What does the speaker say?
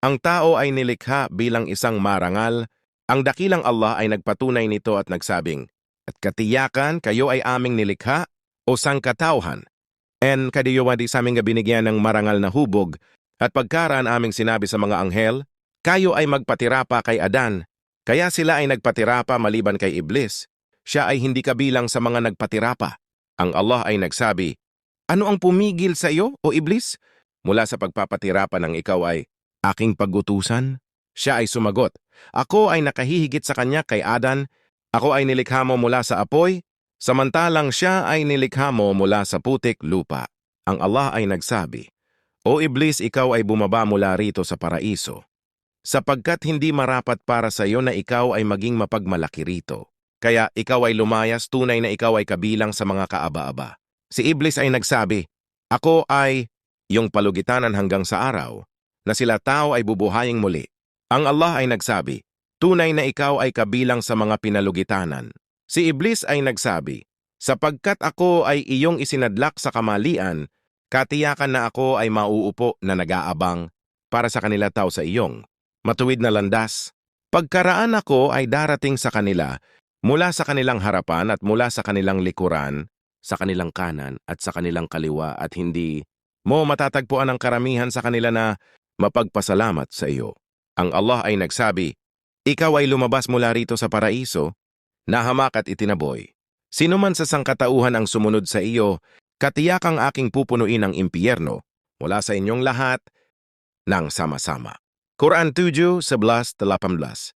Ang tao ay nilikha bilang isang marangal. Ang dakilang Allah ay nagpatunay nito at nagsabing, "At katiyakan kayo ay aming nilikha o sangkatauhan. And kadiyuwa di sa aming binigyan ng marangal na hubog, at pagkaraan aming sinabi sa mga anghel, kayo ay magpatira pa kay Adan. Kaya sila ay nagpatira pa maliban kay Iblis. Siya ay hindi kabilang sa mga nagpatira pa." Ang Allah ay nagsabi, "Ano ang pumigil sa iyo, o Iblis? Mula sa pagpapatira pa ng ikaw ay aking pagutusan?" Siya ay sumagot, "Ako ay nakahihigit sa kanya kay Adan. Ako ay nilikha mo mula sa apoy, samantalang siya ay nilikha mo mula sa putik lupa." Ang Allah ay nagsabi, "O Iblis, ikaw ay bumaba mula rito sa paraiso, sapagkat hindi marapat para sa iyo na ikaw ay maging mapagmalaki rito. Kaya ikaw ay lumayas, tunay na ikaw ay kabilang sa mga kaaba-aba." Si Iblis ay nagsabi, "Ako ay iyong palugitanan hanggang sa araw na sila tao ay bubuhaying muli." Ang Allah ay nagsabi, "Tunay na ikaw ay kabilang sa mga pinalugitanan." Si Iblis ay nagsabi, "Sapagkat ako ay iyong isinadlak sa kamalian, katiyakan na ako ay mauupo na nag-aabang para sa kanila tao sa iyong matuwid na landas. Pagkaraan ako ay darating sa kanila mula sa kanilang harapan at mula sa kanilang likuran, sa kanilang kanan at sa kanilang kaliwa, at hindi mo matatagpuan ang karamihan sa kanila na mapagpasalamat sa iyo." Ang Allah ay nagsabi, "Ikaw ay lumabas mula rito sa paraiso, nahamak at itinaboy. Sino man sa sangkatauhan ang sumunod sa iyo, katiyakang aking pupunuin ang impyerno mula sa inyong lahat ng sama-sama." Quran 7:11-18